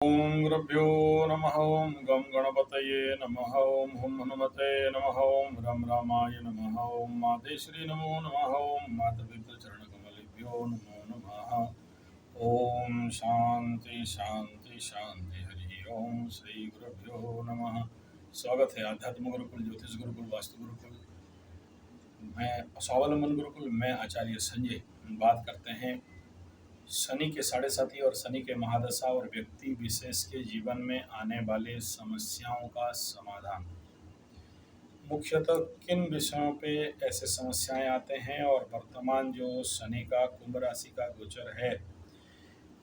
ओम गुरुभ्यो नमः। ओम गम गणपतये नमः। ओम हुम हनुमते नमः। ओम रम रामाय नमः। ओम मातेश्वरी नमो नमः। ओम मातपितृ चरण कमलेभ्यो नमो नमः। ओम शांति शांति शांति। हरि ओम श्री गुरुभ्यो नमः। स्वागत है आध्यात्म गुरुकुल, ज्योतिष गुरुकुल, वास्तु गुरुकुल, मैं स्वावलंबन गुरुकुल, मैं आचार्य संजय। बात करते हैं शनि के साढ़े साथी और शनि के महादशा और व्यक्ति विशेष के जीवन में आने वाले समस्याओं का समाधान। मुख्यतः किन विषयों पे ऐसे समस्याएं आते हैं और वर्तमान जो शनि का कुंभ राशि का गोचर है,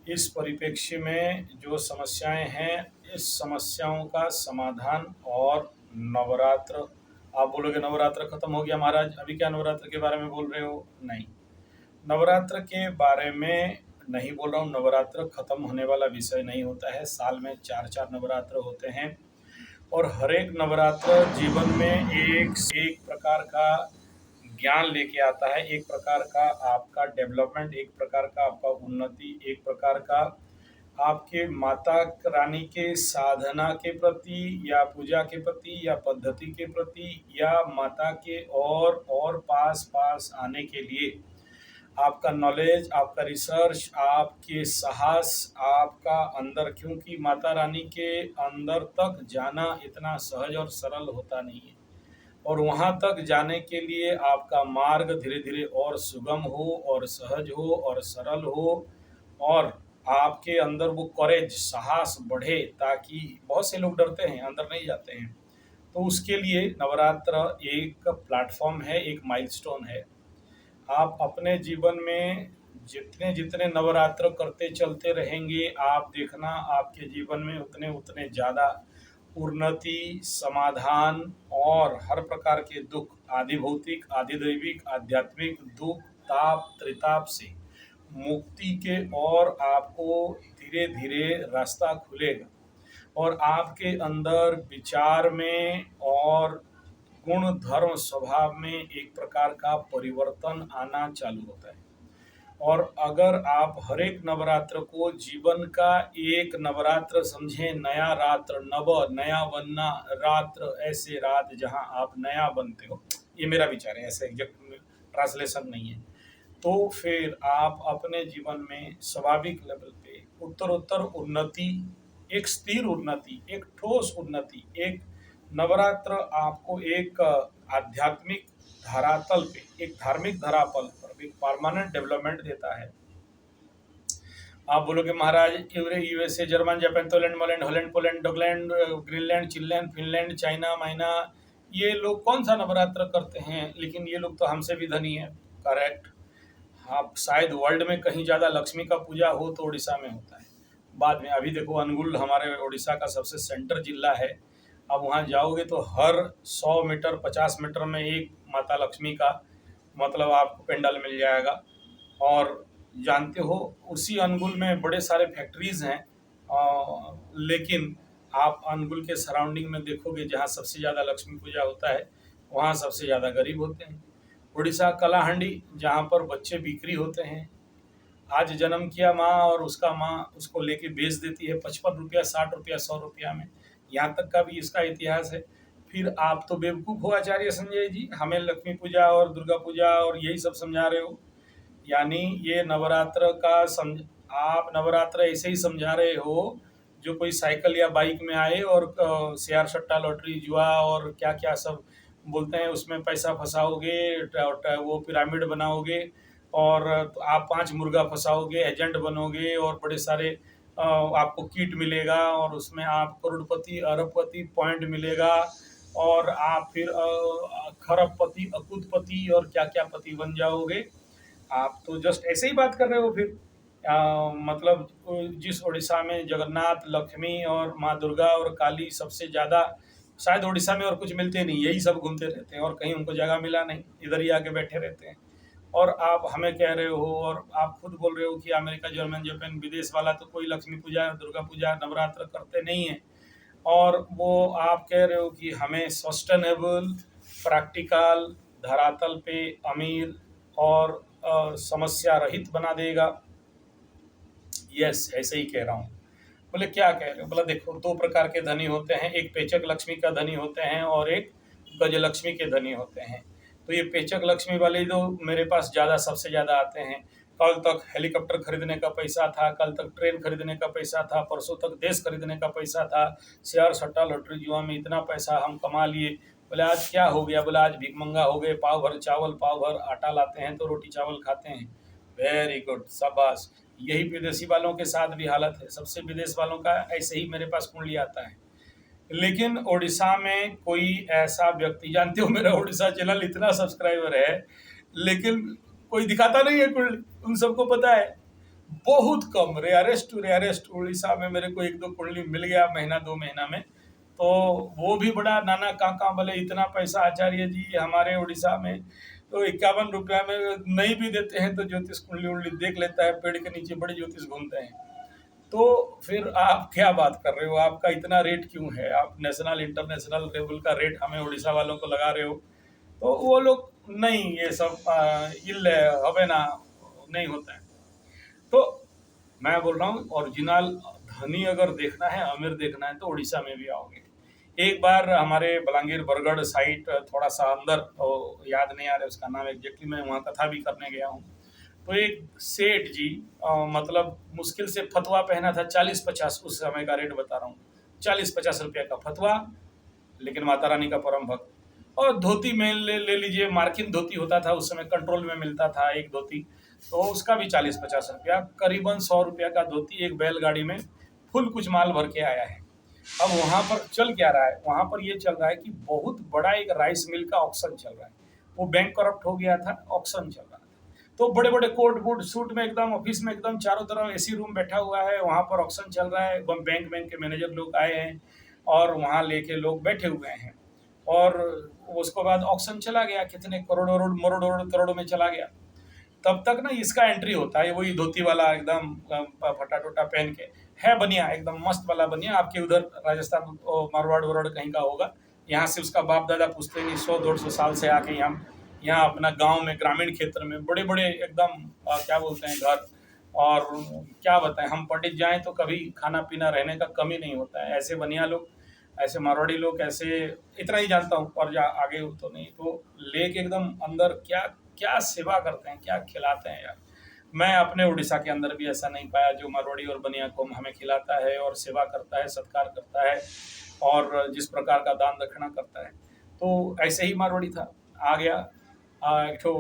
इस परिप्रेक्ष्य में जो समस्याएं हैं, इस समस्याओं का समाधान। और नवरात्र, आप बोलोगे नवरात्र खत्म हो गया महाराज, अभी क्या नवरात्र के बारे में बोल रहे हो? नहीं, नवरात्र के बारे में नहीं बोल रहा हूँ। नवरात्र खत्म होने वाला विषय नहीं होता है। साल में चार चार नवरात्र होते हैं और हर एक नवरात्र जीवन में एक प्रकार का ज्ञान लेके आता है, एक प्रकार का आपका डेवलपमेंट, एक प्रकार का आपका उन्नति, एक प्रकार का आपके माता रानी के साधना के प्रति या पूजा के प्रति या पद्धति के प्रति या माता के और पास पास आने के लिए आपका नॉलेज, आपका रिसर्च, आपके साहस, आपका अंदर, क्योंकि माता रानी के अंदर तक जाना इतना सहज और सरल होता नहीं है। और वहाँ तक जाने के लिए आपका मार्ग धीरे धीरे और सुगम हो और सहज हो और सरल हो और आपके अंदर वो करेज, साहस बढ़े, ताकि बहुत से लोग डरते हैं, अंदर नहीं जाते हैं। तो उसके लिए नवरात्र एक प्लेटफॉर्म है, एक माइलस्टोन है। आप अपने जीवन में जितने जितने नवरात्र करते चलते रहेंगे, आप देखना आपके जीवन में उतने उतने ज़्यादा उन्नति, समाधान और हर प्रकार के दुख, आदि भौतिक, आदि दैविक, आध्यात्मिक दुख, ताप, त्रिताप से मुक्ति के और आपको धीरे धीरे रास्ता खुलेगा। और आपके अंदर विचार में और गुण, धर्म, स्वभाव में एक प्रकार का परिवर्तन आना चालू होता है। और अगर आप हर एक नवरात्र को जीवन का एक नवरात्र समझें, नया रात्र, नव नया बनना रात्र, ऐसे रात जहां आप नया बनते हो, ये मेरा विचार है, ऐसे एग्जैक्ट ट्रांसलेशन नहीं है। तो फिर आप अपने जीवन में स्वाभाविक लेवल पे उत्तरोत्तर उन्नति, एक स्थिर उन्नति, एक ठोस उन्नति, एक नवरात्र आपको एक आध्यात्मिक धरातल पे, एक धार्मिक धरातल पर एक परमानेंट डेवलपमेंट देता है। आप बोलोगे महाराज यूएसए, जर्मन, जापान, तोलैंड, मॉलैंड, हॉलैंड, पोलैंड, डॉगलैंड, ग्रीनलैंड, चिनलैंड, फिनलैंड, चाइना, माइना, ये लोग कौन सा नवरात्र करते हैं? लेकिन ये लोग तो हमसे भी धनी है। करेक्ट। आप शायद वर्ल्ड में कहीं ज़्यादा लक्ष्मी का पूजा हो तो उड़ीसा में होता है। बाद में अभी देखो, अनुगुल हमारे उड़ीसा का सबसे सेंटर जिला है। अब वहाँ जाओगे तो हर 100 मीटर 50 मीटर में एक माता लक्ष्मी का मतलब आपको पेंडल मिल जाएगा। और जानते हो, उसी अनुगुल में बड़े सारे फैक्ट्रीज हैं, लेकिन आप अनुगुल के सराउंडिंग में देखोगे जहाँ सबसे ज़्यादा लक्ष्मी पूजा होता है, वहाँ सबसे ज़्यादा गरीब होते हैं। उड़ीसा कलाहंडी, जहाँ पर बच्चे बिक्री होते हैं। आज जन्म किया माँ और उसका माँ उसको लेके बेच देती है 55 रुपया, 60 रुपया, 100 रुपया में। यहाँ तक का भी इसका इतिहास है। फिर आप तो बेवकूफ़ हो आचार्य संजय जी, हमें लक्ष्मी पूजा और दुर्गा पूजा और यही सब समझा रहे हो। यानी ये नवरात्र का आप नवरात्र ऐसे ही समझा रहे हो जो कोई साइकिल या बाइक में आए और शेयर सट्टा लॉटरी जुआ और क्या क्या सब बोलते हैं, उसमें पैसा फंसाओगे, वो पिरामिड बनाओगे और आप 5 मुर्गा फंसाओगे, एजेंट बनोगे और बड़े सारे आपको किट मिलेगा और उसमें आप करोड़पति, अरबपति पॉइंट मिलेगा और आप फिर खरबपति, अकुतपति और क्या क्या पति बन जाओगे। आप तो जस्ट ऐसे ही बात कर रहे हो फिर। मतलब जिस उड़ीसा में जगन्नाथ, लक्ष्मी और माँ दुर्गा और काली सबसे ज़्यादा, शायद उड़ीसा में और कुछ मिलते नहीं, यही सब घूमते रहते हैं और कहीं उनको जगह मिला नहीं, इधर ही आके बैठे रहते हैं। और आप हमें कह रहे हो और आप खुद बोल रहे हो कि अमेरिका, जर्मन, जापान, विदेश वाला तो कोई लक्ष्मी पूजा, दुर्गा पूजा, नवरात्र करते नहीं है। और वो आप कह रहे हो कि हमें सस्टेनेबल, प्रैक्टिकल, धरातल पे अमीर और समस्या रहित बना देगा। यस, ऐसे ही कह रहा हूँ। बोले क्या कह रहे हो? बोला देखो, दो प्रकार के धनी होते हैं, एक पेचक लक्ष्मी का धनी होते हैं और एक गजलक्ष्मी के धनी होते हैं। तो ये पेचक लक्ष्मी वाले जो मेरे पास ज़्यादा सबसे ज़्यादा आते हैं। कल तक हेलीकॉप्टर खरीदने का पैसा था, कल तक ट्रेन खरीदने का पैसा था, परसों तक देश खरीदने का पैसा था, शेयर सट्टा लॉटरी जुआ में इतना पैसा हम कमा लिए। बोले आज क्या हो गया? बोला आज भिखमंगा हो गए, पाव भर चावल पाव भर आटा लाते हैं तो रोटी चावल खाते हैं। वेरी गुड, शाबाश। यही विदेशी वालों के साथ भी हालत है, सबसे विदेश वालों का ऐसे ही मेरे पास कुंडली आता है। लेकिन उड़ीसा में कोई ऐसा व्यक्ति, जानते हो मेरा उड़ीसा चैनल इतना सब्सक्राइबर है, लेकिन कोई दिखाता नहीं है कुंडली, उन सबको पता है। बहुत कम, रेयरेस्ट टू रेयरेस्ट उड़ीसा में मेरे को एक दो कुंडली मिल गया महीना दो महीना में, तो वो भी बड़ा नाना काका बोले इतना पैसा आचार्य जी हमारे उड़ीसा में तो 51 रुपया में नहीं भी देते हैं तो ज्योतिष कुंडली उंडली देख लेता है, पेड़ के नीचे बड़े ज्योतिष घूमते हैं। तो फिर आप क्या बात कर रहे हो? आपका इतना रेट क्यों है? आप नेशनल इंटरनेशनल लेवल का रेट हमें उड़ीसा वालों को लगा रहे हो। तो वो लोग नहीं, ये सब इल्ल हवे ना, नहीं होता है। तो मैं बोल रहा हूँ ओरिजिनल धनी अगर देखना है, अमीर देखना है तो उड़ीसा में भी आओगे। एक बार हमारे बलांगीर बरगढ़ साइट थोड़ा सा अंदर, तो याद नहीं आ रहा उसका नाम एग्जैक्टली, मैं वहाँ कथा भी करने गया हूँ। तो एक सेठ जी मतलब मुश्किल से फतवा पहना था 40-50, उस समय का रेट बता रहा हूँ, 40-50 रुपया का फतवा, लेकिन माता रानी का परम भक्त। और धोती में ले लीजिए, मार्किन धोती होता था उस समय, कंट्रोल में मिलता था एक धोती, तो उसका भी 40-50 रुपया, करीबन 100 रुपया का धोती एक बैलगाड़ी में फुल कुछ माल भर के आया है। अब वहाँ पर चल क्या रहा है? वहाँ पर ये चल रहा है कि बहुत बड़ा एक राइस मिल का ऑक्शन चल रहा है। वो बैंक करप्ट हो गया था, ऑक्शन चल रहा था। तो बड़े बड़े कोट बूट सूट में एकदम ऑफिस में एकदम चारों तरफ एसी रूम बैठा हुआ है, वहाँ पर ऑक्शन चल रहा है, बैंक के मैनेजर लोग आए हैं और वहाँ लेके लोग बैठे हुए हैं। और उसके बाद ऑक्शन चला गया, कितने करोड़ों में चला गया। तब तक ना इसका एंट्री होता है, वही धोती वाला एकदम फटा टोटा पहन के, है बनिया एकदम मस्त वाला बनिया, आपके उधर राजस्थान मारवाड़ वरवाड़ कहीं का होगा। यहाँ से उसका बाप दादा पूछते नहीं, 100-150 साल से आके यहाँ अपना गांव में ग्रामीण क्षेत्र में बड़े बड़े एकदम क्या बोलते हैं घर, और क्या बताएं, हम पंडित जाएं तो कभी खाना पीना रहने का कमी नहीं होता है। ऐसे बनिया लोग, ऐसे मारवाड़ी लोग, ऐसे इतना ही जानता हूँ, और आगे तो नहीं। तो लेके एकदम अंदर क्या क्या सेवा करते हैं, क्या खिलाते हैं यार। मैं अपने उड़ीसा के अंदर भी ऐसा नहीं पाया जो मारवाड़ी और बनिया को हमें खिलाता है और सेवा करता है, सत्कार करता है और जिस प्रकार का दान दक्षिणा करता है। तो ऐसे ही मारवाड़ी था, आ गया एक तो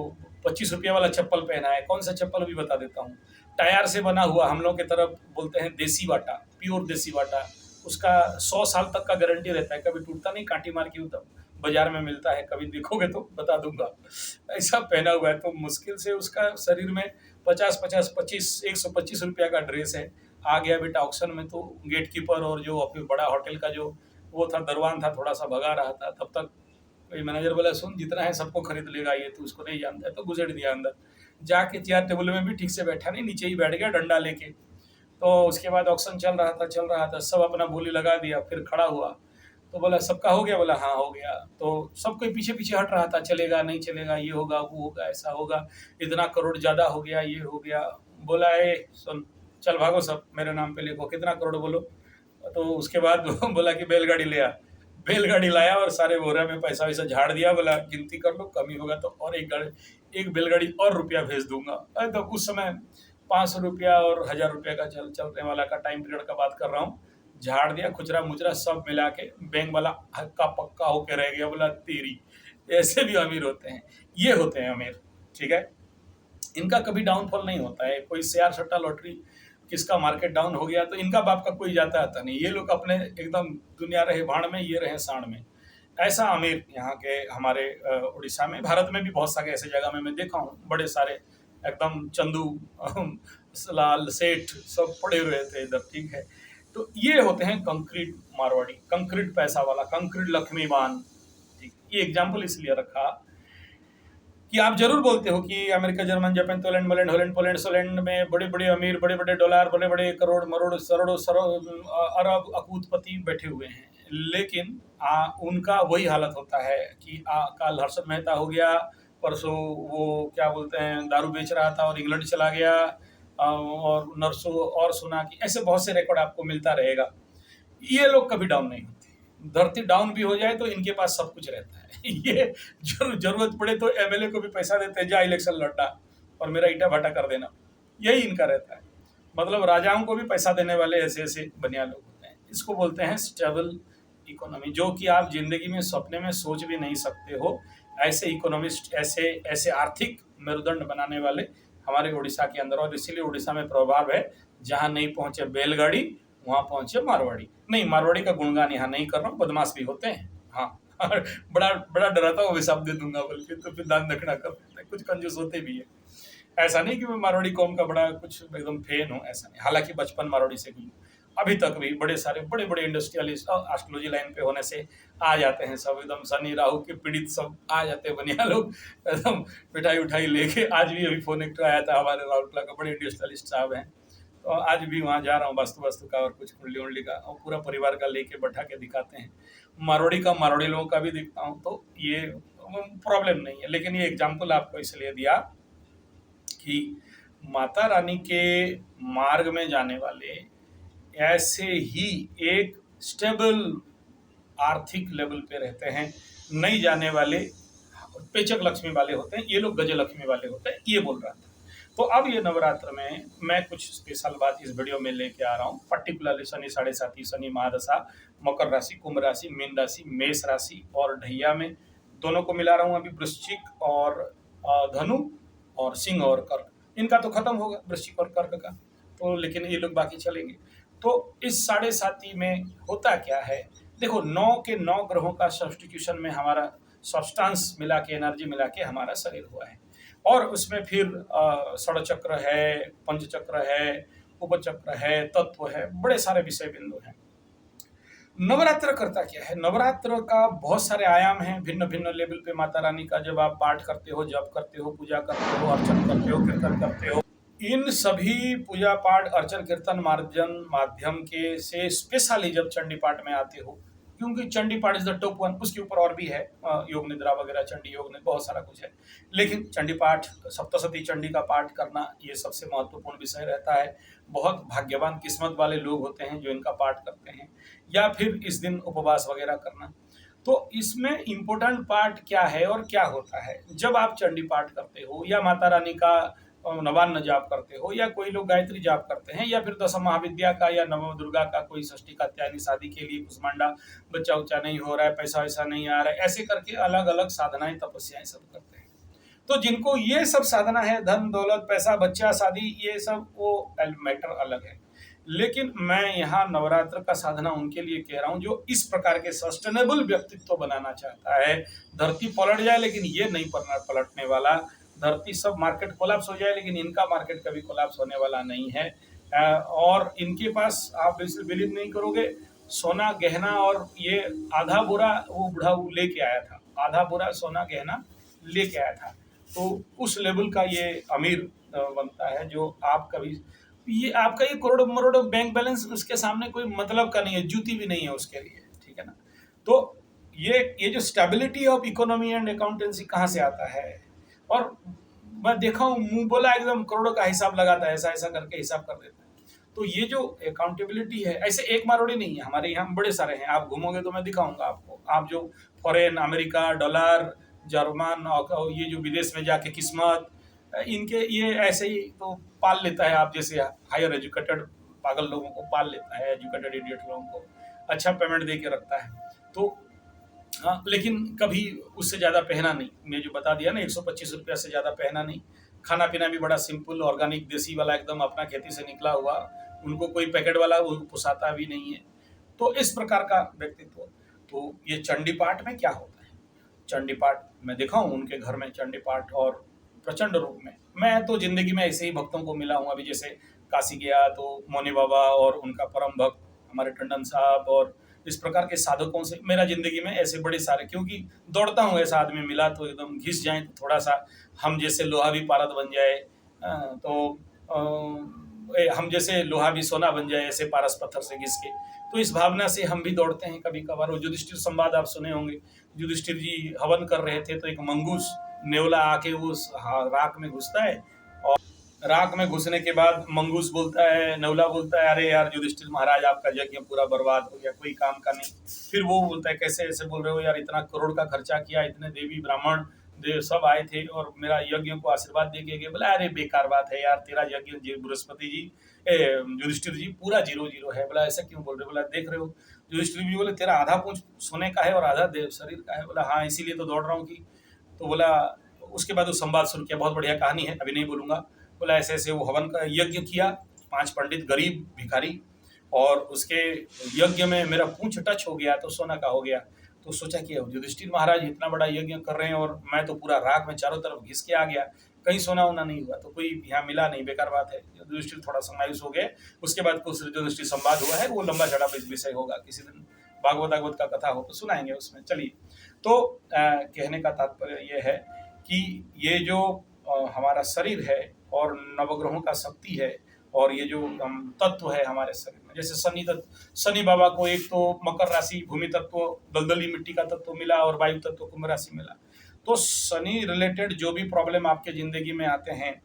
25 रुपया वाला चप्पल पहना है। कौन सा चप्पल भी बता देता हूँ, टायर से बना हुआ, हम लोग की तरफ बोलते हैं देसी बाटा, प्योर देसी बाटा। उसका 100 साल तक का गारंटी रहता है, कभी टूटता नहीं, कांटी मार के उतर बाजार में मिलता है, कभी देखोगे तो बता दूंगा। ऐसा पहना हुआ है, तो मुश्किल से उसका शरीर में 125 रुपया का ड्रेस है। आ गया बेटा ऑक्शन में, तो गेट कीपर और जो बड़ा होटल का जो वो था दरवान था, थोड़ा सा भगा रहा था। तब तक कोई मैनेजर बोला सुन जितना है सबको खरीद लेगा, ये तो उसको नहीं जानता है, तो गुजर दिया अंदर जाके। चेयर टेबल में भी ठीक से बैठा नहीं, नीचे ही बैठ गया डंडा लेके। तो उसके बाद ऑक्शन चल रहा था, सब अपना बोली लगा दिया, फिर खड़ा हुआ तो बोला सबका हो गया? बोला हाँ हो गया। तो सब कोई पीछे पीछे हट रहा था, चलेगा नहीं चलेगा, ये होगा वो होगा, ऐसा होगा, इतना करोड़ ज़्यादा हो गया, ये हो गया। बोला ए सुन, चल भागो सब मेरे नाम पे लिखो, कितना करोड़ बोलो। तो उसके बाद बोला कि बैलगाड़ी ले आ। बैलगाड़ी लाया और सारे बोरा में पैसा वैसा झाड़ दिया, बोला गिनती कर लो, कमी होगा तो और एक बैलगाड़ी और रुपया भेज दूंगा। तो उस समय 500 रुपया और 1000 रुपया का चलने वाला का टाइम पीरियड का बात कर रहा हूँ। झाड़ दिया, खुचरा मुचरा सब मिला के, बैंक वाला हक्का पक्का होके रह गया, बोला तेरी। ऐसे भी अमीर होते हैं, ये होते हैं अमीर, ठीक है। इनका कभी डाउनफॉल नहीं होता है। कोई शेयर सट्टा लॉटरी किसका मार्केट डाउन हो गया तो इनका बाप का कोई जाता आता नहीं, ये लोग अपने एकदम दुनिया रहे भाड़ में, ये रहे साण में। ऐसा अमीर यहाँ के हमारे उड़ीसा में, भारत में भी बहुत सारे ऐसे जगह में मैं देखा हूँ, बड़े सारे एकदम चंदू लाल सेठ सब पड़े हुए थे इधर, ठीक है। तो ये होते हैं कंक्रीट मारवाड़ी, कंक्रीट पैसा वाला, कंक्रीट लक्ष्मीवान। ठीक, ये एग्जाम्पल इसलिए रखा कि आप जरूर बोलते हो कि अमेरिका, जर्मन, जापान, पोलैंड, मलैंड, हॉलैंड, पोलैंड, सोलैंड में बड़े बड़े अमीर, बड़े बड़े डॉलर, बड़े बड़े करोड़ मरोड़ अरब अकूतपति बैठे हुए हैं। लेकिन उनका वही हालत होता है कि कल हर्षद मेहता हो गया, परसों वो क्या बोलते हैं दारू बेच रहा था और इंग्लैंड चला गया, और नरसों और सोना की, ऐसे बहुत से रिकॉर्ड आपको मिलता रहेगा। ये लोग कभी डाउन नहीं होते। धरती डाउन भी हो जाए तो इनके पास सब कुछ रहता है। ये जरूरत पड़े तो एमएलए को भी पैसा देते हैं, जा इलेक्शन लड़ना और मेरा ईटा भट्टा कर देना, यही इनका रहता है। मतलब राजाओं को भी पैसा देने वाले ऐसे ऐसे बनिया लोग होते हैं। इसको बोलते हैं स्टेबल इकोनॉमी, जो कि आप जिंदगी में सपने में सोच भी नहीं सकते हो। ऐसे इकोनॉमिस्ट, ऐसे ऐसे आर्थिक मेरुदंड बनाने वाले हमारे उड़ीसा के अंदर, और इसीलिए उड़ीसा में प्रभाव है, जहाँ नहीं पहुंचे बैलगाड़ी वहां पहुंचे मारवाड़ी। नहीं, मारवाड़ी का गुणगान यहाँ नहीं कर रहा हूँ, बदमाश भी होते हैं, हाँ। बड़ा बड़ा डराता हूँ, हिसाब दे दूंगा बल्कि, तो फिर दान दक्षिणा कर देते हैं, कुछ कंजूस होते भी है। ऐसा नहीं कि मैं मारवाड़ी कौम का बड़ा कुछ एकदम फैन हूँ, ऐसा नहीं। हालांकि बचपन मारवाड़ी से भी, अभी तक भी बड़े सारे बड़े बड़े इंडस्ट्रियलिस्ट एस्ट्रोलॉजी लाइन पे होने से आ जाते हैं सब, एकदम शनि राहु के पीड़ित सब आ जाते हैं बनिया लोग, एकदम मिठाई उठाई लेके। आज भी अभी फोन एक आया था, हमारे राउरकेला का बड़े इंडस्ट्रियलिस्ट साहब हैं, तो आज भी वहाँ जा रहा हूँ, वास्तु वास्तु का और कुछ कुंडली उंडली का, और पूरा परिवार का लेके बैठा के दिखाते हैं। मारवाड़ी का, मारवाड़ी लोगों का भी दिखता हूँ, तो ये प्रॉब्लम नहीं है। लेकिन ये एग्जाम्पल आपको इसलिए दिया कि माता रानी के मार्ग में जाने वाले ऐसे ही एक स्टेबल आर्थिक लेवल पे रहते हैं, नहीं जाने वाले पेचक लक्ष्मी वाले होते हैं, ये लोग गज लक्ष्मी वाले होते हैं, ये बोल रहा था। तो अब ये नवरात्र में मैं कुछ स्पेशल बात इस वीडियो में लेके आ रहा हूँ, पर्टिकुलरली शनि 7.5 शनि महादशा, मकर राशि, कुंभ राशि, मीन राशि, मेष राशि और ढैया में, दोनों को मिला रहा हूँ अभी, वृश्चिक और धनु और सिंह और कर्क। इनका तो खत्म होगा वृश्चिक और कर्क का, तो लेकिन ये लोग बाकी चलेंगे। तो इस 7.5 में होता क्या है, देखो 9 के 9 ग्रहों का सब्स्टिट्यूशन में हमारा सब्सटेंस मिला के, एनर्जी मिला के हमारा शरीर हुआ है, और उसमें फिर षड़चक्र है, पंचचक्र है, उपचक्र है, तत्व है, बड़े सारे विषय बिंदु हैं। नवरात्र करता क्या है, नवरात्र का बहुत सारे आयाम हैं, भिन्न भिन्न लेवल पे माता रानी का जब आप पाठ करते हो, जप करते हो, पूजा करते हो, अर्चन करते हो, कीर्तन करते हो, इन सभी पूजा पाठ, अर्चन, कीर्तन, मार्जन माध्यम के से स्पेशली जब चंडी पाठ में आते हो, क्योंकि चंडी पाठ इज द टॉप वन, उसके ऊपर और भी है, योग निद्रा वगैरह, चंडी योग निद्रा, बहुत सारा कुछ है, लेकिन चंडी पाठ, सप्तशती चंडी का पाठ करना ये सबसे महत्वपूर्ण विषय रहता है। बहुत भाग्यवान किस्मत वाले लोग होते हैं जो इनका पाठ करते हैं, या फिर इस दिन उपवास वगैरह करना। तो इसमें इम्पोर्टेंट पार्ट क्या है और क्या होता है, जब आप चंडी पाठ करते हो या माता रानी का नवान्न जाप करते हो, या कोई लोग गायत्री जाप करते हैं, या फिर दशम महाविद्या का या नव दुर्गा का कोई षष्ठी कात्यायनी, शादी के लिए कुसमांडा, बच्चा उच्चा नहीं हो रहा है, पैसा वैसा नहीं आ रहा है, ऐसे करके अलग अलग साधनाएं, तपस्याएं सब करते हैं। तो जिनको ये सब साधना है, धन दौलत पैसा बच्चा शादी, ये सब वो मैटर अलग है। लेकिन मैं यहाँ नवरात्र का साधना उनके लिए कह रहा हूँ जो इस प्रकार के सस्टेनेबल व्यक्तित्व बनाना चाहता है। धरती पलट जाए लेकिन ये नहीं पलटने वाला, धरती सब मार्केट कोलैप्स हो जाए लेकिन इनका मार्केट कभी कोलैप्स होने वाला नहीं है। और इनके पास आप इसे बिलीव नहीं करोगे, सोना गहना और ये आधा बोरा वो बुढ़ा लेके आया था, आधा बोरा सोना गहना लेके आया था। तो उस लेवल का ये अमीर बनता है जो आप कभी, ये आपका ये करोड़ मरोड़ बैंक बैलेंस उसके सामने कोई मतलब का नहीं है, जूती भी नहीं है उसके लिए, ठीक है ना। तो ये जो stability of economy and accountancy कहाँ से आता है, और मैं देखा हूँ मुंह बोला एकदम करोड़ों का हिसाब लगाता है, ऐसा ऐसा करके हिसाब कर देता है। तो ये जो अकाउंटेबिलिटी है, ऐसे एक मारोड़ी नहीं है, हमारे यहाँ बड़े सारे हैं, आप घूमोगे तो मैं दिखाऊंगा आपको। आप जो फॉरेन, अमेरिका, डॉलर, जर्मन और ये जो विदेश में जाके किस्मत, इनके ये ऐसे ही तो पाल लेता है, आप जैसे हायर एजुकेटेड पागल लोगों को पाल लेता है, एजुकेटेड इडियट लोगों को अच्छा पेमेंट दे के रखता है। तो हाँ, लेकिन कभी उससे ज़्यादा पहना नहीं, मैं जो बता दिया ना 125 रुपया से ज़्यादा पहना नहीं। खाना पीना भी बड़ा सिंपल, ऑर्गेनिक, देसी वाला, एकदम अपना खेती से निकला हुआ, उनको कोई पैकेट वाला वो पुसाता भी नहीं है। तो इस प्रकार का व्यक्तित्व। तो ये चंडी पाठ में क्या होता है, चंडी पाठ मैं देखा हूँ उनके घर में, चंडी पाठ और प्रचंड रूप में। मैं तो जिंदगी में ऐसे ही भक्तों को मिला हूँ, अभी जैसे काशी गया तो मौनी बाबा और उनका परम भक्त हमारे टंडन साहब, और इस प्रकार के साधकों से मेरा जिंदगी में ऐसे बड़े सारे, क्योंकि दौड़ता हूँ, ऐसा आदमी मिला तो एकदम घिस जाए तो थोड़ा सा हम जैसे लोहा भी पारद बन जाए, तो हम जैसे लोहा भी सोना बन जाए, ऐसे पारस पत्थर से घिस के। तो इस भावना से हम भी दौड़ते हैं कभी कभार। वो युधिष्ठिर संवाद आप सुने होंगे, युधिष्ठिर जी हवन कर रहे थे तो एक मंगूस नेवला आके वो राख में घुसता है और राख में घुसने के बाद मंगूस बोलता है, नवला बोलता है, अरे यार युधिष्ठिर महाराज आपका यज्ञ पूरा बर्बाद हो गया, कोई काम का नहीं। फिर वो बोलता है कैसे ऐसे बोल रहे हो यार, इतना करोड़ का खर्चा किया, इतने देवी ब्राह्मण देव सब आए थे और मेरा यज्ञ को आशीर्वाद दे के गए। बोला अरे बेकार बात है यार, तेरा यज्ञ बृहस्पति जी युधिष्ठिर जी पूरा 0-0 है। बोला ऐसा क्यों बोल रहे हो? बोला देख रहे हो। युधिष्ठिर जी बोले तेरा आधा पूंछ सोने का है और आधा देव शरीर का है। बोला हाँ इसीलिए तो दौड़ रहा हूँ कि। तो बोला उसके बाद वो संवाद शुरू किया, बहुत बढ़िया कहानी है, अभी नहीं बोलूंगा। बोला ऐसे ऐसे वो हवन का यज्ञ किया, 5 पंडित गरीब भिखारी, और उसके यज्ञ में मेरा पूंछ टच हो गया तो सोना का हो गया। तो सोचा कि युधिष्ठिर महाराज इतना बड़ा यज्ञ कर रहे हैं और मैं तो पूरा राख में चारों तरफ घिस के आ गया, कहीं सोना वोना नहीं हुआ, तो कोई यहाँ मिला नहीं, बेकार बात है। युधिष्ठिर थोड़ा सा मायूस हो गए। उसके बाद कुछ युधिष्ठिर संवाद हुआ है, वो लंबा चढ़ा विषय होगा, किसी दिन भागवत का कथा हो तो सुनाएंगे उसमें। चलिए, तो कहने का तात्पर्य ये है कि ये जो हमारा शरीर है और नवग्रहों का शक्ति है और ये जो तत्व है हमारे शरीर में, जैसे शनि तत्व, शनि बाबा को एक तो मकर राशि भूमि तत्व दलदली मिट्टी का तत्व मिला और वायु तत्व कुंभ राशि मिला। तो शनि रिलेटेड जो भी प्रॉब्लम आपके जिंदगी में आते हैं,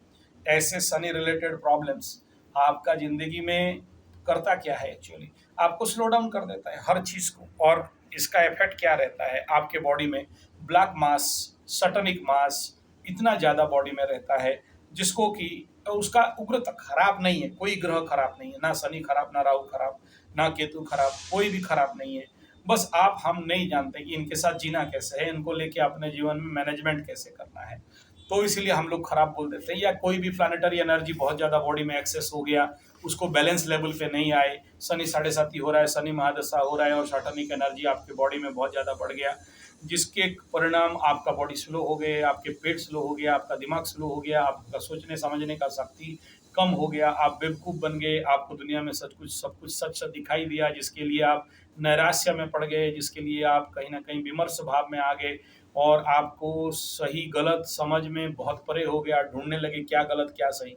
ऐसे शनि रिलेटेड प्रॉब्लम्स आपका जिंदगी में करता क्या है, एक्चुअली आपको स्लो डाउन कर देता है हर चीज को। और इसका इफेक्ट क्या रहता है आपके बॉडी में, ब्लैक मास, सटनिक मास इतना ज्यादा बॉडी में रहता है, जिसको कि उसका उग्रता खराब नहीं है, कोई ग्रह खराब नहीं है, ना शनि खराब, ना राहु खराब, ना केतु खराब, कोई भी खराब नहीं है। बस हम नहीं जानते कि इनके साथ जीना कैसे है, इनको लेके अपने जीवन में मैनेजमेंट कैसे करना है, तो इसीलिए हम लोग खराब बोल देते हैं। या कोई भी प्लानिटरी एनर्जी बहुत ज्यादा बॉडी में एक्सेस हो गया, उसको बैलेंस लेवल पे नहीं आए, शनि 7.5 हो रहा है, शनि महादशा हो रहा है और शाटनिक एनर्जी आपके बॉडी में बहुत ज्यादा बढ़ गया, जिसके परिणाम आपका बॉडी स्लो हो गए, आपके पेट स्लो हो गया, आपका दिमाग स्लो हो गया, आपका सोचने समझने का शक्ति कम हो गया, आप बेवकूफ़ बन गए, आपको दुनिया में सब कुछ सच सच दिखाई दिया, जिसके लिए आप नैराश्य में पड़ गए, जिसके लिए आप कहीं ना कहीं विमर्श भाव में आ गए और आपको सही गलत समझ में बहुत परे हो गया, ढूंढने लगे क्या गलत क्या सही।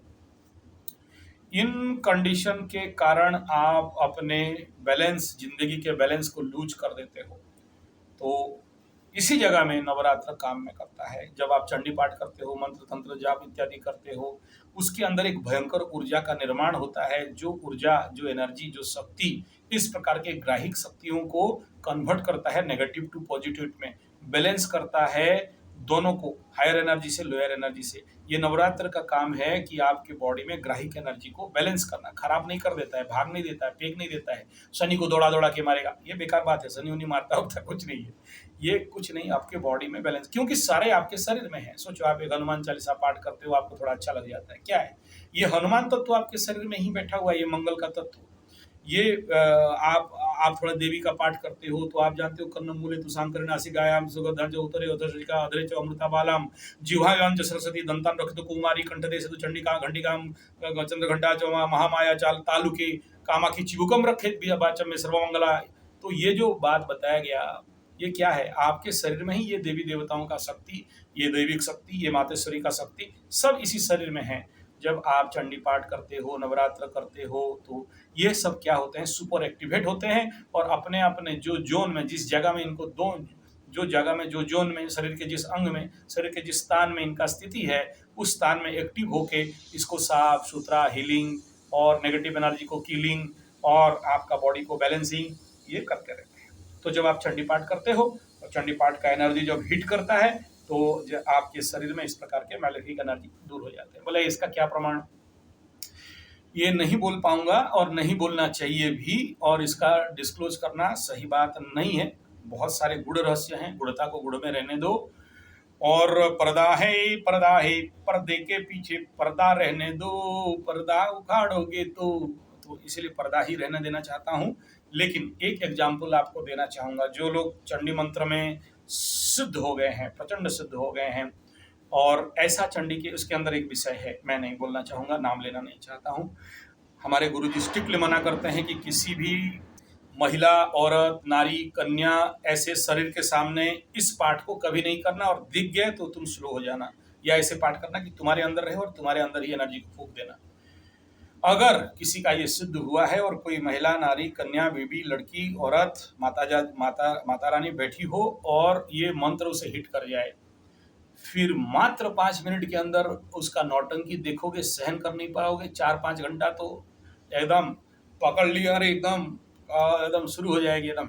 इन कंडीशन के कारण आप अपने बैलेंस, जिंदगी के बैलेंस को लूज कर देते हो। तो इसी जगह में नवरात्र काम में करता है। जब आप चंडी पाठ करते हो, मंत्र तंत्र जाप इत्यादि करते हो, उसके अंदर एक भयंकर ऊर्जा का निर्माण होता है, जो ऊर्जा, जो एनर्जी, जो शक्ति इस प्रकार के ग्राहिक शक्तियों को कन्वर्ट करता है नेगेटिव टू पॉजिटिव में, बैलेंस करता है दोनों को, हायर एनर्जी से लोअर एनर्जी से। ये नवरात्र का काम है कि आपके बॉडी में ग्राहिक एनर्जी को बैलेंस करना, खराब नहीं कर देता है, भाग नहीं देता है, फेंक नहीं देता है, शनि को दौड़ा दौड़ा के मारेगा, ये बेकार बात है, शनि उन्हीं मारता होता कुछ नहीं है, ये कुछ नहीं, आपके बॉडी में बैलेंस, क्योंकि सारे आपके शरीर में है। सोचो आप एक हनुमान चालीसा पाठ करते हो, आपको थोड़ा अच्छा लग जाता है, क्या है ये हनुमान तत्व आपके शरीर में ही बैठा हुआ है, ये मंगल का तत्व। ये आप थोड़ा देवी का पाठ करते हो तो आप जानते हो कर्णम मूले तुषांकर नासिकायाम सुगंधं च उतरे उदरशिका अधरे च अमृताबालाम जिह्वायां च सरस्वती दंतां रक्षतु कुमारी कंठदे सेतु चंडिका घंटिकां चंद्रघंटा च महामाया चाल तालुके कामाखी चिबुकम रखे वाचम में सर्वमंगला। तो ये जो बात बताया गया, ये क्या है, आपके शरीर में ही ये देवी देवताओं का शक्ति, ये दैविक शक्ति, ये मातेश्वरी का शक्ति सब इसी शरीर में है। जब आप चंडी पाठ करते हो, नवरात्र करते हो, तो ये सब क्या होते हैं, सुपर एक्टिवेट होते हैं और अपने अपने जो जोन में, जिस जगह में इनको दो, जो जगह में, जो जोन में, शरीर के जिस अंग में, शरीर के जिस स्थान में इनका स्थिति है, उस स्थान में एक्टिव होके इसको साफ सुथरा हीलिंग और नेगेटिव एनर्जी को किलिंग और आपका बॉडी को बैलेंसिंग ये करते रहते हैं। तो जब आप चंडी पाठ करते हो और चंडी पाठ का एनर्जी जब हिट करता है तो आपके शरीर में इस प्रकार के मैलेफिक एनर्जी दूर हो जाते हैं। बोले इसका क्या प्रमाण, ये नहीं बोल पाऊंगा और नहीं बोलना चाहिए भी, और इसका डिस्क्लोज करना सही बात नहीं है। बहुत सारे गुड़ रहस्य हैं, गुड़ता को गुड़ में रहने दो। और पर्दा है, पर्दा है, पर्दे के पीछे पर्दा रहने दो, पर्दा उखाड़ोगे तो इसलिए पर्दा ही रहने देना चाहता हूँ। लेकिन एक एग्जाम्पल आपको देना चाहूंगा, जो लोग चंडी मंत्र में सिद्ध हो गए हैं, प्रचंड सिद्ध हो गए हैं, और ऐसा चंडी के उसके अंदर एक विषय है, मैं नहीं बोलना चाहूंगा, नाम लेना नहीं चाहता हूँ। हमारे गुरुजी स्ट्रिक्टली मना करते हैं कि किसी भी महिला, औरत, नारी, कन्या ऐसे शरीर के सामने इस पाठ को कभी नहीं करना, और दिख गए तो तुम स्लो हो जाना, या ऐसे पाठ करना कि तुम्हारे अंदर रहे और तुम्हारे अंदर ही एनर्जी को फूंक देना। अगर किसी का ये सिद्ध हुआ है और कोई महिला, नारी, कन्या, बेबी, लड़की, औरत, माता रानी बैठी हो और ये मंत्र उसे हिट कर जाए, फिर मात्र 5 मिनट के अंदर उसका नौटंकी देखोगे, सहन कर नहीं पाओगे। 4-5 घंटा तो एकदम पकड़ लिया, अरे एकदम एकदम शुरू हो जाएगी एकदम,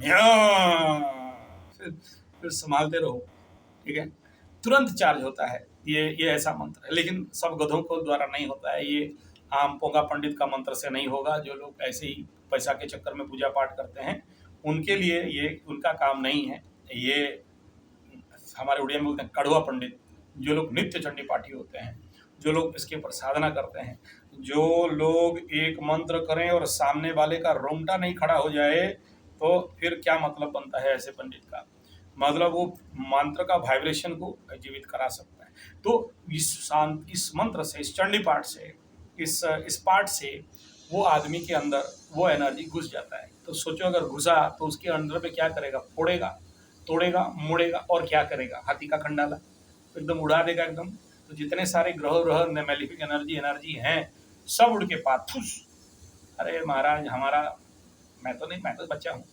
फिर संभालते रहो, ठीक है। तुरंत चार्ज होता है ये ऐसा मंत्र है, लेकिन सब गधों को द्वारा नहीं होता है ये। आम पोंगा पंडित का मंत्र से नहीं होगा। जो लोग ऐसे ही पैसा के चक्कर में पूजा पाठ करते हैं, उनके लिए ये उनका काम नहीं है। ये हमारे उड़िया में बोलते हैं कड़वा पंडित। जो लोग नित्य चंडी पाठी होते हैं, जो लोग इसके ऊपर साधना करते हैं, जो लोग एक मंत्र करें और सामने वाले का रोंगटा नहीं खड़ा हो जाए, तो फिर क्या मतलब बनता है ऐसे पंडित का? मतलब वो मंत्र का वाइब्रेशन को जीवित करा सकता है। तो इस मंत्र से, इस चंडी पाठ से, इस पाठ से वो आदमी के अंदर वो एनर्जी घुस जाता है। तो सोचो अगर घुसा तो उसके अंदर पे क्या करेगा? फोड़ेगा, तोड़ेगा, मोड़ेगा और क्या करेगा? हाथी का खंडाला, तो एकदम उड़ा देगा एकदम। तो जितने सारे ग्रह मैलिफिक एनर्जी हैं, सब उड़ के पास फुस। अरे महाराज, मैं तो बच्चा हूँ।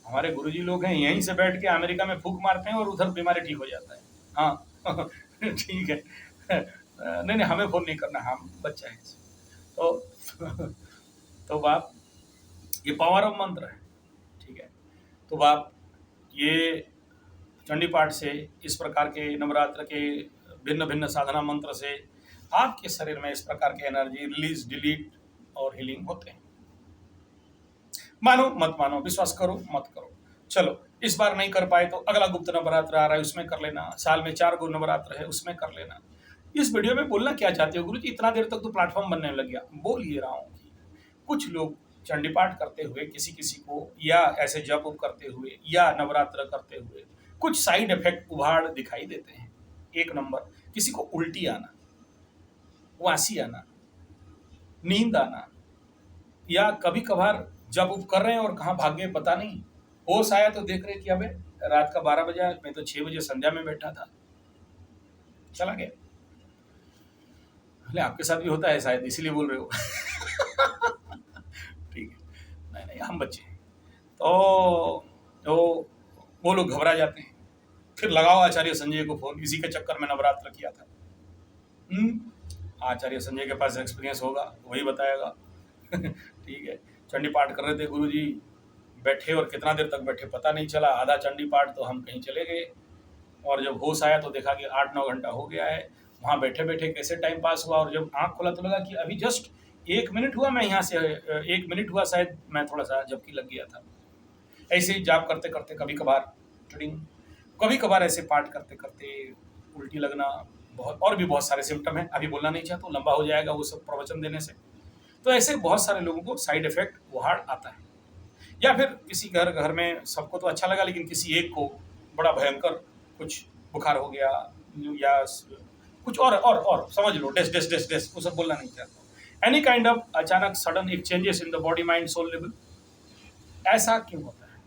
हमारे गुरुजी लोग हैं, यहीं से बैठ के अमेरिका में फूंक मारते हैं और उधर बीमारी ठीक हो जाता है। हाँ ठीक है। नहीं, हमें फोन नहीं करना, हम बच्चा है। तो तो बाप, ये पावर ऑफ मंत्र है, ठीक है। तो बाप, ये चंडी पाठ से, इस प्रकार के नवरात्र के भिन्न भिन्न साधना मंत्र से आपके शरीर में इस प्रकार के एनर्जी रिलीज, डिलीट और हीलिंग होते हैं। मानो मत मानो, विश्वास करो मत करो, चलो इस बार नहीं कर पाए तो अगला गुप्त नवरात्र आ रहा है, उसमें कर लेना। साल में 4 गुप्त नवरात्र है, उसमें कर लेना। इस वीडियो में बोलना क्या चाहते हो गुरु जी? इतना देर तक तो प्लेटफॉर्म बनने लग गया। बोल ये रहा हूँ कि कुछ लोग चंडी पाठ करते हुए किसी किसी को, या ऐसे जप उप करते हुए, या नवरात्र करते हुए कुछ साइड इफेक्ट उभाड़ दिखाई देते हैं। 1 नंबर, किसी को उल्टी आना, वासी आना, नींद आना, या कभी कभार जब उप कर रहे हैं और कहाँ भाग गए पता नहीं। होश आया तो देख रहे कि अबे रात का 12 बजा, मैं तो 6 बजे संध्या में बैठा था, चला गया। आपके साथ भी होता है शायद, इसीलिए बोल रहे हो। ठीक है, नहीं हम बच्चे हैं। तो वो लोग घबरा जाते हैं। फिर लगाओ आचार्य संजय को फोन, इसी के चक्कर में नवरात्र किया था। आचार्य संजय के पास एक्सपीरियंस होगा, वही बताएगा। ठीक है, चंडी पाठ कर रहे थे गुरुजी, बैठे और कितना देर तक बैठे पता नहीं चला। आधा चंडी पाठ तो हम कहीं चले गए, और जब होश आया तो देखा कि 8-9 घंटा हो गया है। वहाँ बैठे बैठे कैसे टाइम पास हुआ, और जब आँख खोला तो लगा कि अभी जस्ट 1 मिनट हुआ, मैं यहाँ से 1 मिनट हुआ शायद, मैं थोड़ा सा झपकी लग गया था। ऐसे ही जाप करते करते कभी कभार ट्रिंग, कभी कभार ऐसे पाठ करते करते उल्टी लगना, और भी बहुत सारे सिम्टम हैं। अभी बोलना नहीं चाहता, लंबा हो जाएगा वो सब प्रवचन देने से। तो ऐसे बहुत सारे लोगों को साइड इफेक्ट उहाड़ आता है। या फिर किसी घर में सबको तो अच्छा लगा, लेकिन किसी एक को बड़ा भयंकर कुछ बुखार हो गया, या कुछ और समझ लो, डेस वो सब बोलना नहीं चाहता। एनी काइंड ऑफ अचानक सडन एक changes in the body mind soul level. ऐसा क्यों होता है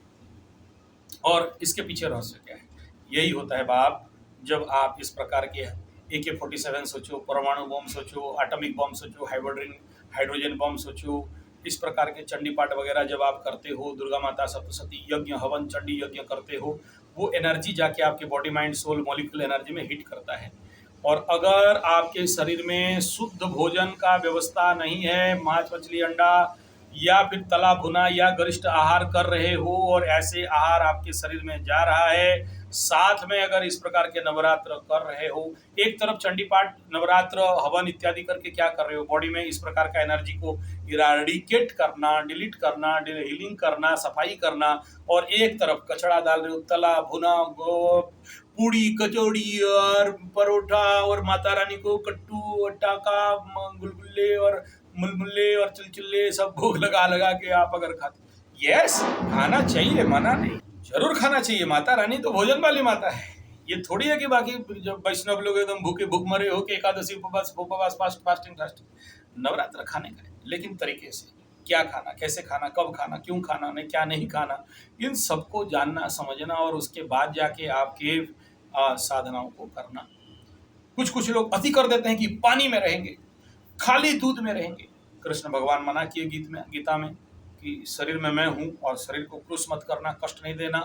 और इसके पीछे रहस्य क्या है? यही होता है बाप, जब आप इस प्रकार के AK-47 सोचो, परमाणु बम सोचो, एटॉमिक बम सोचो, हाइड्रोजन बम सोचो, इस प्रकार के चंडी पाठ वगैरह जब आप करते हो, दुर्गा माता सप्तशती यज्ञ, हवन, चंडी यज्ञ करते हो, वो एनर्जी जाके आपके body mind soul molecule energy में हिट करता है। और अगर आपके शरीर में शुद्ध भोजन का व्यवस्था नहीं है, मांस मछली अंडा या फिर तला भुना या गरिष्ठ आहार कर रहे हो, और ऐसे आहार आपके शरीर में जा रहा है, साथ में अगर इस प्रकार के नवरात्र कर रहे हो, एक तरफ चंडी पाठ, नवरात्र, हवन इत्यादि करके क्या कर रहे हो, बॉडी में इस प्रकार का एनर्जी को इराडिकेट करना, डिलीट करना, हीलिंग करना, सफाई करना, और एक तरफ कचड़ा डाल रहे हो, तला भुना पूड़ी कचौड़ी और परोठा और माता रानी को कट्टू और टाका, गुलगुल्ले और मुलमुल्ले और चिलचिल्ले सब भोग लगा लगा के आप अगर खाते, यस खाना चाहिए, मना नहीं, जरूर खाना चाहिए। माता रानी तो भोजन वाली माता है। ये थोड़ी है कि बाकी जब वैष्णव लोग एकदम भूख मरे हो कि एकादशी उपवास फास्टिंग। नवरात्र खाने का है, लेकिन तरीके से क्या खाना, कैसे खाना, कब खाना, क्यों खाना, नहीं क्या नहीं खाना, इन सबको जानना समझना, और उसके बाद जाके आपके साधनाओं को करना। कुछ लोग अति कर देते हैं कि पानी में रहेंगे, खाली दूध में रहेंगे। कृष्ण भगवान मना किए गीता में कि शरीर में मैं हूँ, और शरीर को क्रूस मत करना, कष्ट नहीं देना,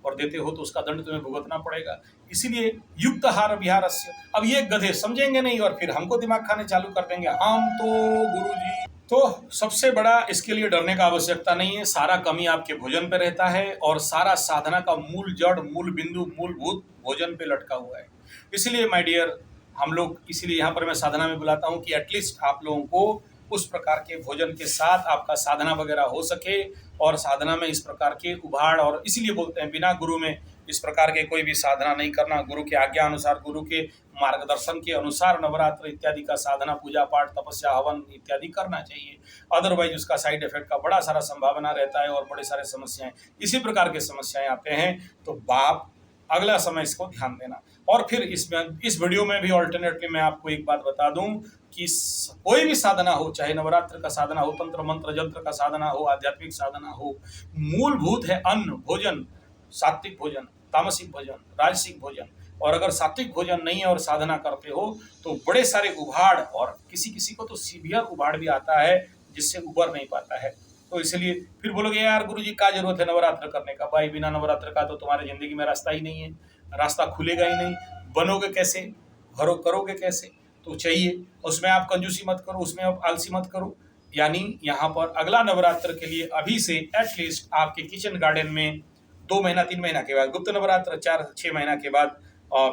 और देते हो तो उसका दंड तुम्हें भुगतना पड़ेगा। इसीलिए युक्त हार विहारस्य। अब ये गधे समझेंगे नहीं और फिर हमको दिमाग खाने चालू कर देंगे, हम तो गुरुजी। तो सबसे बड़ा इसके लिए डरने का आवश्यकता नहीं है। सारा कमी आपके भोजन पे रहता है और सारा साधना का मूल जड़, मूल बिंदु, मूलभूत भोजन पे लटका हुआ है। इसलिए माय डियर, हम लोग इसीलिए यहाँ पर मैं साधना में बुलाता हूँ कि एटलीस्ट आप लोगों को उस प्रकार के भोजन के साथ आपका साधना वगैरह हो सके और साधना में इस प्रकार के उभाड़, और इसीलिए बोलते हैं बिना गुरु में इस प्रकार के कोई भी साधना नहीं करना। गुरु के आज्ञा अनुसार, गुरु के मार्गदर्शन के अनुसार नवरात्र इत्यादि का साधना, पूजा पाठ, तपस्या, हवन इत्यादि करना चाहिए। अदरवाइज उसका साइड इफेक्ट का बड़ा सारा संभावना रहता है और बड़े सारे समस्याएं, इसी प्रकार के समस्याएं आते हैं। तो बाप अगला समय इसको ध्यान देना। और फिर इसमें इस वीडियो में भी ऑल्टरनेटली मैं आपको एक बात बता दूं कि कोई भी साधना हो, चाहे नवरात्र का साधना हो, तंत्र मंत्र यंत्र का साधना हो, आध्यात्मिक साधना हो, मूलभूत है अन्न, भोजन, सात्विक भोजन, तामसिक भोजन, राजसिक भोजन। और अगर सात्विक भोजन नहीं है और साधना करते हो तो बड़े सारे उभाड़, और किसी किसी को तो सीवियर उभाड़ भी आता है जिससे उबर नहीं पाता है। तो इसलिए फिर बोलोगे यार गुरुजी क्या जरूरत है नवरात्र करने का? भाई बिना नवरात्र का तो तुम्हारे जिंदगी में रास्ता ही नहीं है, रास्ता खुलेगा ही नहीं, बनोगे कैसे, करोगे कैसे? तो चाहिए उसमें आप कंजूसी मत करो, उसमें आप आलसी मत करो। यानी यहाँ पर अगला नवरात्र के लिए अभी से एटलीस्ट आपके किचन गार्डन में 2 महीना 3 महीना के बाद गुप्त नवरात्र, 4-6 महीना के बाद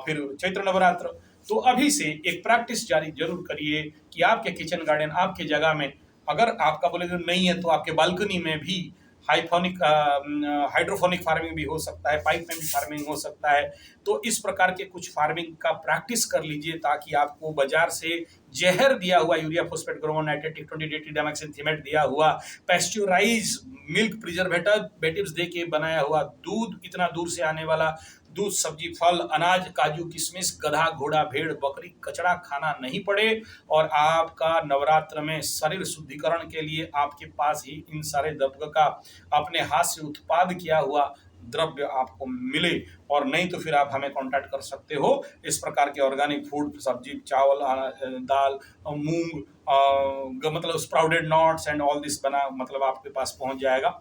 फिर चैत्र नवरात्र, तो अभी से एक प्रैक्टिस जारी जरूर करिए कि आपके किचन गार्डन, आपके जगह में, अगर आपका बोले तो नहीं है तो आपके बालकनी में भी हाइड्रोफोनिक फार्मिंग भी हो सकता है, पाइप में भी फार्मिंग हो सकता है। तो इस प्रकार के कुछ फार्मिंग का प्रैक्टिस कर लीजिए ताकि आपको बाजार से जहर दिया हुआ यूरिया फॉस्फेट ग्रोमोन नाइट्रेट 20 डाइमेथाइलसिनथेमेट दिया हुआ पैस्चुराइज मिल्क प्रिजर्वेटिव्स दे के बनाया हुआ दूध, इतना दूर से आने वाला दूध, सब्जी, फल, अनाज, काजू, किशमिश, गधा, घोड़ा, भेड़, बकरी, कचड़ा खाना नहीं पड़े। और आपका नवरात्र में शरीर शुद्धिकरण के लिए आपके पास ही इन सारे द्रव्य का अपने हाथ से उत्पाद किया हुआ द्रव्य आपको मिले। और नहीं तो फिर आप हमें कांटेक्ट कर सकते हो। इस प्रकार के ऑर्गेनिक फूड, सब्जी, चावल, दाल, मूंग, मतलब sprouted nuts and all this बना, मतलब आपके पास पहुंच जाएगा।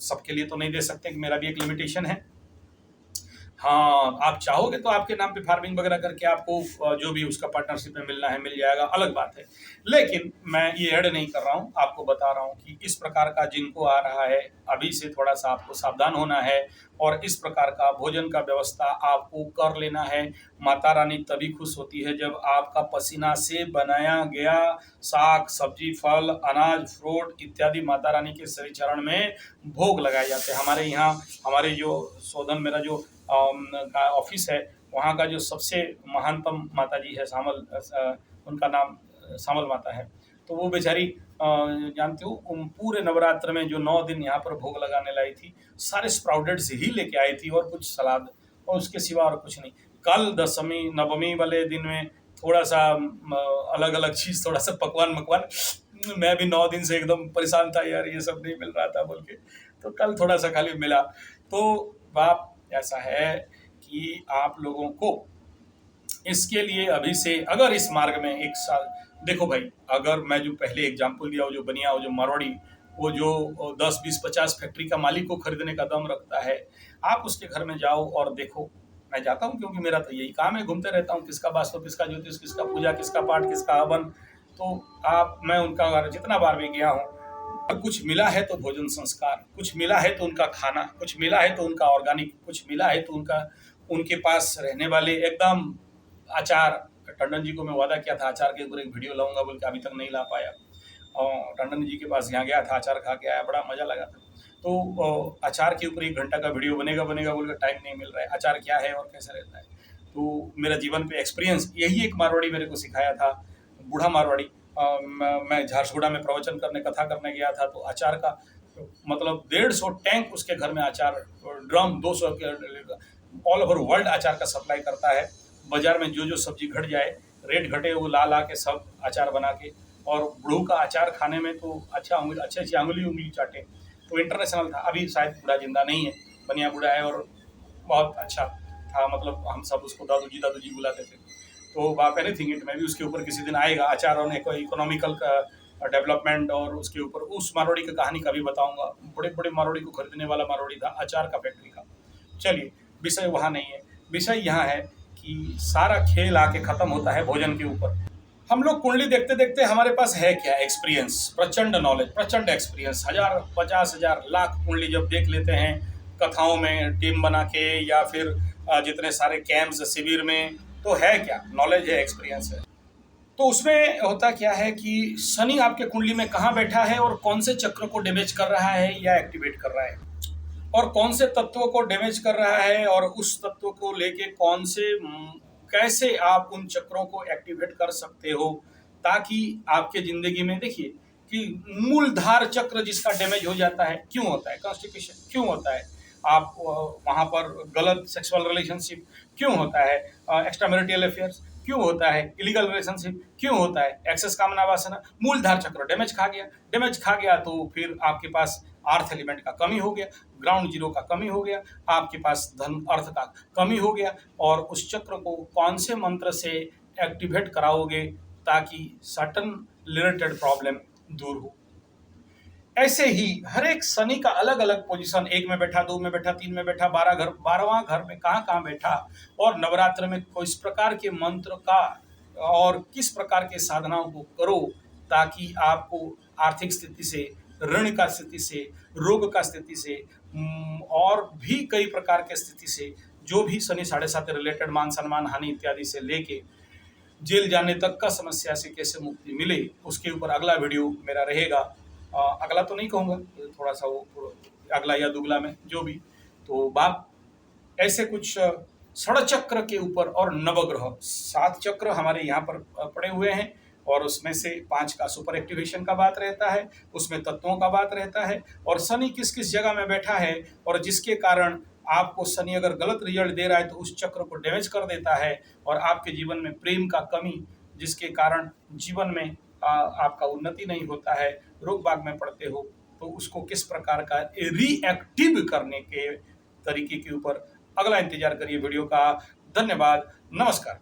सबके लिए तो नहीं दे सकते, कि मेरा भी एक लिमिटेशन है। हाँ, आप चाहोगे तो आपके नाम पे फार्मिंग वगैरह करके आपको जो भी उसका पार्टनरशिप में मिलना है मिल जाएगा, अलग बात है। लेकिन मैं ये ऐड नहीं कर रहा हूँ, आपको बता रहा हूँ कि इस प्रकार का जिनको आ रहा है अभी से थोड़ा सा आपको सावधान होना है और इस प्रकार का भोजन का व्यवस्था आपको कर लेना है। माता रानी तभी खुश होती है जब आपका पसीना से बनाया गया साग, सब्जी, फल, अनाज, फ्रूट इत्यादि माता रानी के श्री चरण में भोग लगाए जाते हैं। हमारे यहाँ, हमारे जो शोधन, मेरा जो का ऑफिस है, वहाँ का जो सबसे महानतम माता जी है सामल, उनका नाम सामल माता है। तो वो बेचारी जानते हो, पूरे नवरात्र में जो 9 दिन यहाँ पर भोग लगाने लाई थी, सारे स्प्राउटेड्स ही लेके आई थी और कुछ सलाद, और उसके सिवा और कुछ नहीं। कल दशमी नवमी वाले दिन में थोड़ा सा अलग अलग चीज़, थोड़ा सा पकवान, मैं भी 9 दिन से एकदम परेशान था यार, ये सब नहीं मिल रहा था बोल के, तो कल थोड़ा सा खाली मिला। तो बाप ऐसा है कि आप लोगों को इसके लिए अभी से, अगर इस मार्ग में एक साल, देखो भाई, अगर मैं जो पहले एग्जाम्पल दिया, वो जो बनिया, वो जो मारवाड़ी, वो जो 10, 20, 50 फैक्ट्री का मालिक को खरीदने का दम रखता है, आप उसके घर में जाओ और देखो। मैं जाता हूँ क्योंकि मेरा तो यही काम है, घूमते रहता हूँ, किसका वास्तु, किसका ज्योतिष, किसका पूजा, किसका पाठ, किसका हवन। तो मैं उनका जितना बार भी गया हूँ, कुछ मिला है तो भोजन संस्कार, कुछ मिला है तो उनका खाना, कुछ मिला है तो उनका ऑर्गेनिक, कुछ मिला है तो उनके पास रहने वाले एकदम अचार। टंडन जी को मैं वादा किया था अचार के ऊपर एक वीडियो लाऊंगा बोल के, अभी तक नहीं ला पाया। और टंडन जी के पास यहाँ गया था, अचार खा के आया, बड़ा मजा लगा था। तो अचार के ऊपर 1 घंटा का वीडियो बनेगा बोल के टाइम नहीं मिल रहा है। अचार क्या है और कैसे रहता है, तो मेरा जीवन पे एक्सपीरियंस, यही एक मारवाड़ी मेरे को सिखाया था, बूढ़ा मारवाड़ी। मैं झारसुगुड़ा में प्रवचन करने, कथा करने गया था, तो अचार का मतलब 150 टैंक उसके घर में अचार, ड्रम 200 के ऑल ओवर वर्ल्ड अचार का सप्लाई करता है। बाजार में जो सब्जी घट जाए, रेट घटे, वो ला के सब अचार बना के, और बूढ़ू का अचार खाने में तो अच्छी उंगली चाटे। तो इंटरनेशनल था। अभी शायद बूढ़ा जिंदा नहीं है, बनिया बूढ़ा है और बहुत अच्छा था, मतलब हम सब उसको दादू जी बुलाते थे। तो आप एनीथिंग इट, मैं भी उसके ऊपर किसी दिन आएगा, अचार और इकोनॉमिकल डेवलपमेंट, और उसके ऊपर उस मारवाड़ी की कहानी का भी बताऊंगा। बड़े बड़े मारवाड़ी को खरीदने वाला मारवाड़ी था, अचार का फैक्ट्री का। चलिए, विषय वहाँ नहीं है, विषय यहाँ है कि सारा खेल आके खत्म होता है भोजन के ऊपर। हम लोग कुंडली देखते देखते हमारे पास है क्या? एक्सपीरियंस, प्रचंड नॉलेज, प्रचंड एक्सपीरियंस। 1000, 50,000, लाख कुंडली जब देख लेते हैं कथाओं में टीम बना के या फिर जितने सारे कैंप्स शिविर में, तो है क्या? नॉलेज है, एक्सपीरियंस है। तो उसमें होता क्या है कि शनि आपके कुंडली में कहाँ बैठा है और कौन से चक्र को डैमेज कर रहा है या एक्टिवेट कर रहा है, और कौन से तत्वों को डैमेज कर रहा है, और उस तत्व को लेके कौन से कैसे आप उन चक्रों को एक्टिवेट कर सकते हो, ताकि आपके जिंदगी में देखिए कि मूलधार चक्र जिसका डैमेज हो जाता है, क्यों होता है? कॉन्स्टिपेशन क्यों होता है? आप वहाँ पर गलत सेक्सुअल रिलेशनशिप क्यों होता है? एक्स्ट्रा मैरिटल अफेयर्स क्यों होता है? इलीगल रिलेशनशिप क्यों होता है? एक्सेस कामना वासना, मूलधार चक्र डैमेज खा गया। डैमेज खा गया तो फिर आपके पास अर्थ एलिमेंट का कमी हो गया, ग्राउंड जीरो का कमी हो गया, आपके पास धन अर्थ का कमी हो गया, और उस चक्र को कौन से मंत्र से एक्टिवेट कराओगे ताकि सर्टन रिलेटेड प्रॉब्लम दूर हो। ऐसे ही हर एक शनि का अलग अलग पोजीशन, 1 में बैठा, 2 में बैठा, 3 में बैठा, 12वां घर में कहाँ कहाँ बैठा, और नवरात्र में किस प्रकार के मंत्र का और किस प्रकार के साधनाओं को करो ताकि आपको आर्थिक स्थिति से, ऋण का स्थिति से, रोग का स्थिति से, और भी कई प्रकार के स्थिति से, जो भी शनि 7.5 रिलेटेड, मान सम्मान हानि इत्यादि से लेके जेल जाने तक का समस्या से कैसे मुक्ति मिले, उसके ऊपर अगला वीडियो मेरा रहेगा। अगला तो नहीं कहूँगा, थोड़ा सा वो अगला या दुगला में जो भी, तो बात ऐसे कुछ षड़चक्र के ऊपर, और नवग्रह 7 चक्र हमारे यहाँ पर पड़े हुए हैं, और उसमें से 5 का सुपर एक्टिवेशन का बात रहता है, उसमें तत्वों का बात रहता है, और शनि किस किस जगह में बैठा है, और जिसके कारण आपको शनि अगर गलत रिजल्ट दे रहा है तो उस चक्र को डैमेज कर देता है, और आपके जीवन में प्रेम का कमी, जिसके कारण जीवन में आपका उन्नति नहीं होता है, रोग बाग में पड़ते हो, तो उसको किस प्रकार का रीएक्टिव करने के तरीके के ऊपर अगला इंतजार करिए वीडियो का। धन्यवाद, नमस्कार।